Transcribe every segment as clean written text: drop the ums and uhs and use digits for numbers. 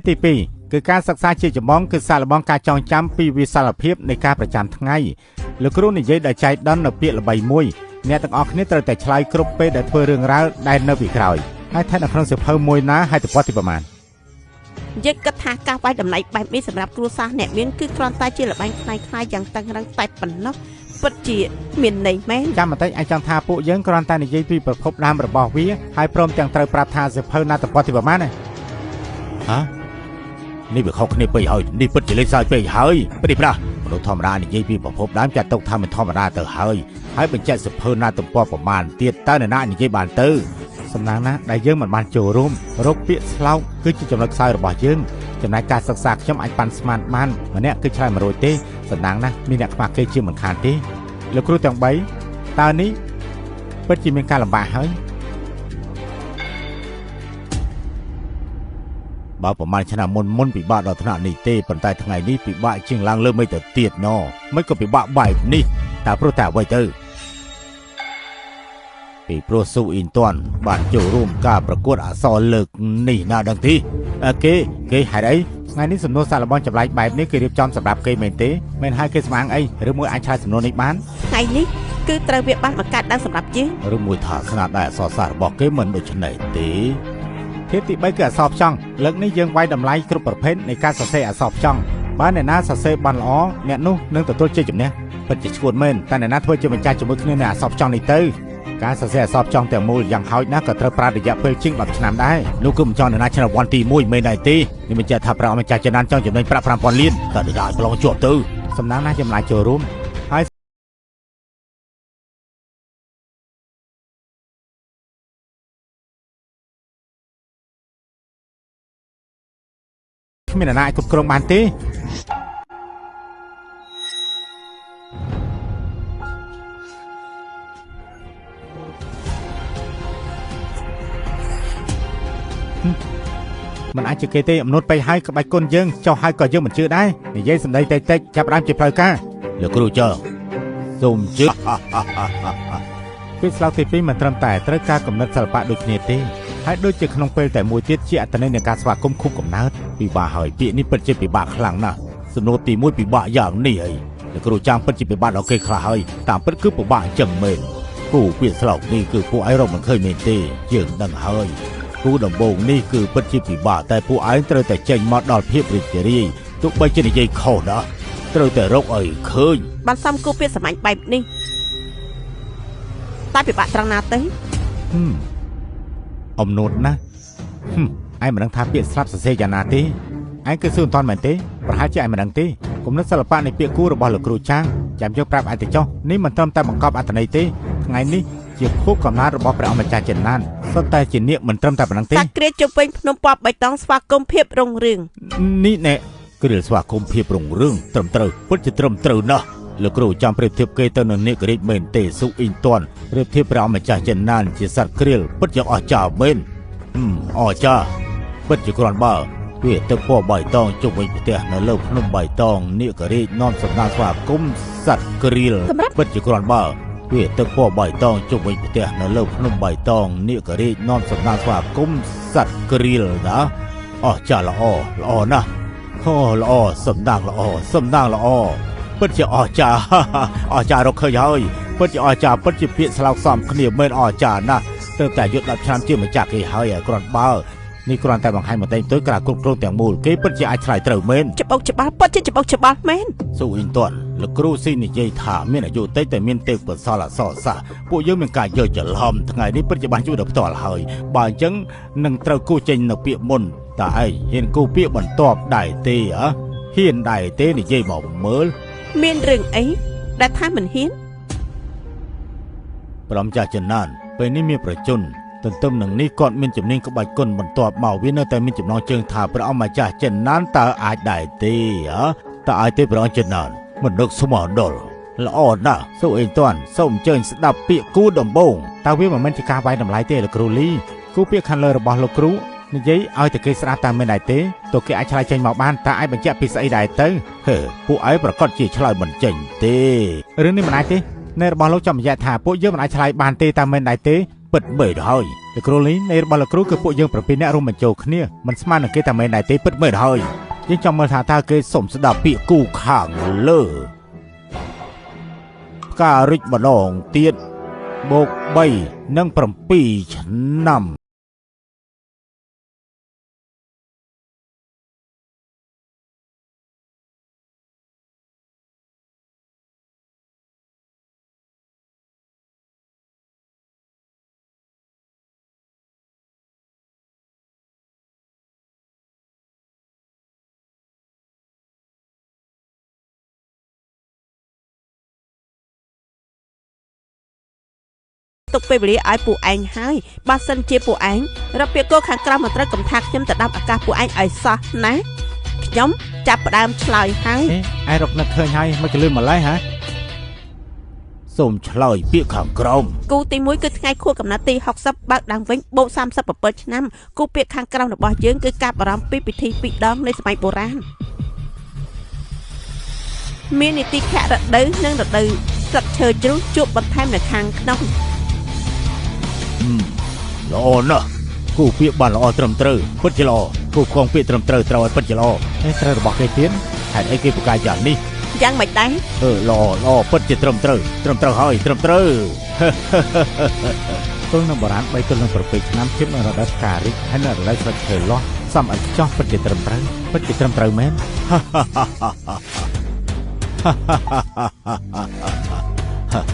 ទី2គឺការសិក្សាជាចម្បងគឺសារល្បងការចងចាំពីវិសាលភាពនៃការប្រចាំថ្ងៃលោកគ្រូនិយាយដោយចៃដន្យនៅពាក្យល្បីមួយអ្នកទាំងអស់គ្នាត្រូវតែឆ្លើយគ្រប់ពេលដែលធ្វើរឿងរ៉ាវដែលនៅពីក្រោយហើយថែនៅក្នុងសៀវភៅមួយណាហើយទៅគាត់ទីប្រមាណយើងគិតថាការវាយតម្លៃបែបនេះសម្រាប់គ្រួសារអ្នកមានគឺគ្រាន់តែជាល្បែងខ្លាយយ៉ាងតឹងរ៉ឹងតែប៉ុណ្ណោះពិតជាមានន័យមែនចាំបន្តិចអាចចង់ថាពួកយើងគ្រាន់តែនិយាយពីប្រភពដើមរបស់វាហើយព្រមទាំងត្រូវប្រាប់ថាសៀវភៅណាទៅគាត់ទីប្រមាណហ៎នេះវាខុសគ្នាពេកហើយនេះពិតជាលេខសើចពេកហើយព្រោះមនុស្សធម្មតានិយាយពីប្រភពដើមចាត់ទុកថាមិនធម្មតាទៅហើយបញ្ជាក់សៀវភៅណាទំព័រប្រមាណទៀតតើអ្នកណានិយាយបានទៅសំណាងណាដែលយើងមិនបានចូលរួមរកពាក្យស្លោកគឺជាចំណុចខ្សោយរបស់យើងចំណែកការសិក្សាខ្ញុំអាចប៉ាន់ស្មានបានម្នាក់គឺឆ្លើយ100ទេសំណាងណាមានអ្នកខ្វះគេជាមិនខានទេលោកគ្រូទាំង3តើនេះពិតជាមានការលំបាកហើយបើប្រហែលឆ្នាំមុនពិបាកដល់ថ្នាក់នេះទេប៉ុន្តែថ្ងៃនេះពិបាកជាងឡើងលើមិនទៅទៀតណមិនក៏ពិបាកបែបនេះតើព្រោះតែអ្វីទៅពីព្រោះស៊ូអ៊ីនតនបានចូលរួមការប្រកួតអក្សរលើកនេះណាដឹងទេគេហេតុអីថ្ងៃនេះសំណួរសាកល្បងចម្លែកបែបនេះគេរៀបចំសម្រាប់គេមែនទេមិនហើយគេស្មានអីឬមួយអាចឆ្លើយសំណួរនេះបានថ្ងៃនេះគឺត្រូវវាបានបង្កើតឡើងសម្រាប់យើងឬមួយថាស្នាដៃអក្សរសាស្ត្ររបស់គេមិនដូចនេះទេធាតុទី3គឺអក្សរផ្ចង់លើកនេះយើងវាយតម្លៃគ្រប់ប្រភេទនៃការសរសេរអក្សរផ្ចង់បើអ្នកណាសរសេរបានល្អអ្នកនោះនឹងទទួលជ័យជំនះពិតជាឈួតមែនតែអ្នកណាធ្វើជាម្ចាស់ជាមួយគ្នានៃអក្សរផ្ចង់នេះទៅការសរសេរអក្សរផ្ចង់ទាំងមូលយ៉ាងហោចណាស់ក៏ត្រូវប្រើរយៈពេលជាង10ឆ្នាំដែរនោះគឺមិនចង់អ្នកណាឆ្នាំវ័នទី1មិនដែរទេនេះមិនចេះថាប្រាក់ម្ចាស់ចំណានចង់ចំណេញប្រាក់ 5,000 លានតែដល់ប្រឡងជាប់ទៅសំណាងណាចម្លាយចូលរួមហើយគ្មានអ្នកណាអាចគ្រប់គ្រងបានទេមិនអាចជាគេទេអំណួតពេកហើយក្បាច់គុណយើងចុះហើយក៏យើងមិនជឿដែរនិយាយសម្ដីតិចចាប់ដើមជាផ្លូវការលោកគ្រូចើសូមជឿពាក្យស្លោកទី2មិនត្រឹមតែត្រូវការកំណត់សិល្បៈដូចគ្នាទេហើយដូចជាក្នុងពេលតែមួយទៀតជាអត្ថន័យនៃការស្វាគមន៍ខុបកំណើតពិបាកហើយពាក្យនេះពិតជាពិបាកខ្លាំងណាស់សំណួរទី1ពិបាកយ៉ាងនេះហើយលោកគ្រូចាំពិតជាពិបាកដល់គេខ្លះហើយតាមពិតគឺពិបាកអញ្ចឹងមែនគូពាក្យស្លោកនេះគឺពួកឯងរកមិនឃើញមែនទេយើងដឹងហើយគូដំបូងនេះគឺពិតជាពិបាកតែពួកឯងត្រូវតែចេញមកដល់ភាពរីករាយទោះបីជានិយាយខុសណាត្រូវតែរកឲ្យឃើញបានសំគូពាក្យសម្ាញ់បែបនេះតែពិបាកត្រង់ណាទៅអំណួតណាឯងមិនដឹងថាពាក្យស្លាប់សរសេរយ៉ាងណាទេឯងគឺសួរមិនតាន់មែនទេប្រហែលជាឯងមិនដឹងទេគំនិតសិល្បៈនៃពាក្យគូរបស់លោកគ្រូចាងចាំយកប្រាប់ឯងទៅចុះនេះមិនត្រឹមតែបង្កប់អត្ថន័យទេថ្ងៃនេះជាខួបកំណើតរបស់ព្រះអង្គម្ចាស់ចិនណានសុទ្ធតែជានាគមិនត្រឹមតែប៉ុណ្ណឹងទេសាច់គ្រាជុំវិញភ្នំពណ៌បៃតងស្វាគមន៍ភាពរុងរឿងនេះណែគ្រាស្វាគមន៍ភាពរុងរឿងត្រឹមត្រូវពិតជាត្រឹមត្រូវណាស់លោកគ្រូចាំប្រៀបធៀបគេទៅនឹងនាគរាជមែនទេស៊ូអ៊ីងតនប្រៀបធៀបព្រះអង្គម្ចាស់ចិនណានជាសត្វគ្រាលពិតជាអស្ចារ្យមែនអស្ចារ្យពិតជាគ្រាន់បើវាទឹកពណ៌បៃតងជុំវិញផ្ទះនៅលើភ្នំបៃតងនាគរាជនាំសំណាងស្វាគមន៍សត្វគ្រាលពិតជាគ្រាន់បើវាទឹកពណ៌បៃតងជុំវិញផ្ទះនៅលើភ្នំបៃតងនាគរាជនាំសំណាងស្វាគមន៍សត្វគ្រាលណាអស្ចារ្យល្អណាស់ល្អសំណាងល្អពិតជាអស្ចារ្យរកឃើញហើយពិតជាអស្ចារ្យពិតជាពាក្យស្លោកសមគ្នាមែនអស្ចារ្យណាស់ទើបតែយុទ្ធ10ឆ្នាំជាម្ចាស់គេហើយគ្រាន់បើនេះគ្រាន់តែបង្ហាញបន្តិចទៅក្រៅគ្រប់គ្រងទាំងមូលគេពិតជាអាចឆ្លើយត្រូវមែនច្បុកច្បាស់ពិតជាច្បុកច្បាស់មែនស៊ូអ៊ីនតនលោកគ្រូស៊ីនិយាយថាមានអាយុតិចតែមានទេពកោសល្យអក្សរសាស្ត្រពួកយើងមានការយល់ច្រឡំថ្ងៃនេះពិតជាបានជួយដល់ផ្ទាល់ហើយបើអញ្ចឹងនឹងត្រូវគូចេញនៅពាក្យមុនតើឯងហ៊ានគូពាក្យបន្ទាប់ដែរទេហ៊ានដែរទេនិយាយមកមើលមានរឿងអីដែលថាមិនហ៊ានព្រមចាស់ចិនណានពេលនេះមានប្រជជនទន្ទឹមនឹងនេះគាត់មានជំនាញក្បាច់គុណបន្ទាប់មកវានៅតែមានចំណងជើងថាព្រះអង្គម្ចាស់ចិនណានតើអាចដែរទេតើអាចទេព្រះអង្គចិនណានមិននឹកស្មោះដល់ល្អណាស់ស៊ូអ៊ីងតនសូមអញ្ជើញស្ដាប់ពាក្យគូដំបូងតើវាមិនមែនជាការវាយតម្លៃទេលោកគ្រូលីគូពាក្យខាងលើរបស់លោកគ្រូនិយាយឲ្យតែគេស្ដាប់តាមមិនដែរទេតើគេអាចឆ្លើយចេញមកបានតើអាចបញ្ជាក់ពីស្អីដែរទៅពួកឯងប្រកាសជាឆ្លើយមិនចេញទេរឿងនេះមិនអាចទេនៅរបស់លោកចាំបញ្ជាក់ថាពួកយើងមិនអាចឆ្លើយបានទេតាមមិនដែរទេ ពិតមែនហើយលោកគ្រូនេះនៃរបស់លោកគ្រូគឺពួកយើងប្រពៃអ្នករួមបញ្ចូលគ្នាមិនស្មាននឹងគេតែមែនដែរទេពិតមែនហើយយើងចង់មើលថាតើគេសុំស្ដាប់ពាក្យគូខាងលើការរិចម្ដងទៀតបូក3និង7ឆ្នាំទុកពេលវេលាឲ្យពួកឯងហើយបើសិនជាពួកឯងរកពាក្យគោខាងក្រៅមកត្រូវកំថាខ្ញុំទៅដាប់ឱកាសពួកឯងឲ្យសោះណាខ្ញុំចាប់ផ្ដើមឆ្លើយហើយឯងរកនឹកឃើញហើយមិនក៏លឿនម្ល៉េះហ៎សូមឆ្លើយពាក្យខាងក្រោមគូទី1គឺថ្ងៃខួបកំណត់ទី60បើកដើមវិញបូក37ឆ្នាំគូពាក្យខាងក្រោមរបស់យើងគឺការបារម្ភពីពិធីពីរដងនៃសម័យបុរាណមាននីតិខៈរដូវនិងរដូវស្លឹកឈើជ្រុះជួបបន្ថែមនៅខាងក្នុងល្អណាស់គូពាក្យបានល្អត្រឹមត្រូវពិតជាល្អគូកងពាក្យត្រឹមត្រូវត្រូវឲ្យពិតជាល្អត្រូវរបស់គេទៀតហេតុអីគេប្រកាសយ៉ាងនេះយ៉ាងមិនដែរល្អពិតជាត្រឹមត្រូវហើយត្រឹមត្រូវទល់នឹងបុរាណ3ទល់នឹង7ឆ្នាំជិបនៅរដូវផ្ការីកហើយនៅរដូវស្លឹកឈើលាស់សំអិនខ្ចោះពិតជាត្រឹមត្រូវមែន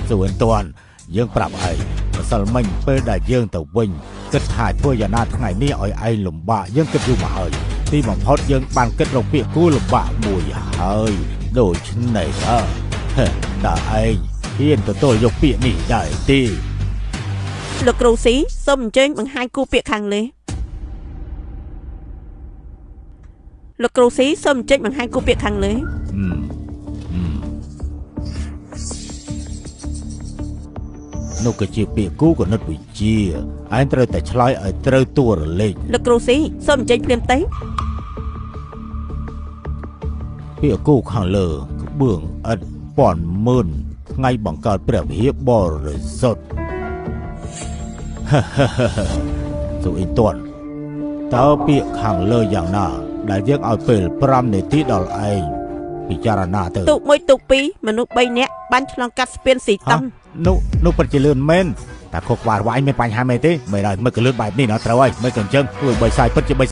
សួនតាន់យើងប្រាប់ឲ្យម្សិលមិញពេលដែលយើងទៅវិញគិតថាធ្វើយ៉ាងណាថ្ងៃនេះឲ្យឯងលំបាកយើងគិតយូរមកហើយទីបំផុតយើងបានគិតរកពាក្យគូលំបាកមួយហើយដូច្នេះតើឯងហ៊ានទទួលយកពាក្យនេះដែរទេលោកគ្រូស៊ីសូមអញ្ជើញបង្ហាញគូពាក្យខាងលើលោកគ្រូស៊ីសូមអញ្ជើញបង្ហាញគូពាក្យខាងលើនោះក៏ជាពាក្យគូគណិតវិទ្យាឯងត្រូវតែឆ្លើយឲ្យត្រូវតួរលេខលោកគ្រូស៊ីសូមអញ្ជើញភ្លាមទៅពាក្យគូខាងលើក្បឿងឥតពាន់ម៉ឺនថ្ងៃបង្កើតព្រះវិហារបរិសុទ្ធសូអ៊ីតាន់តើពាក្យខាងលើយ៉ាងណាដែលយើងឲ្យពេល5នាទីដល់ឯងពិចារណាទៅទូក1ទូក2មនុស្ស3នាក់បានឆ្លងកាត់ស្ពានស៊ីតង់នោះពិតជាលឿនមែនតែខុសក្បាលរបស់ឯងមានបញ្ហាមែនទេមិនហើយមិនក៏លឿនបែបនេះណាត្រូវហើយមិនក៏អញ្ចឹងធ្វើបីសាយពិតជាបី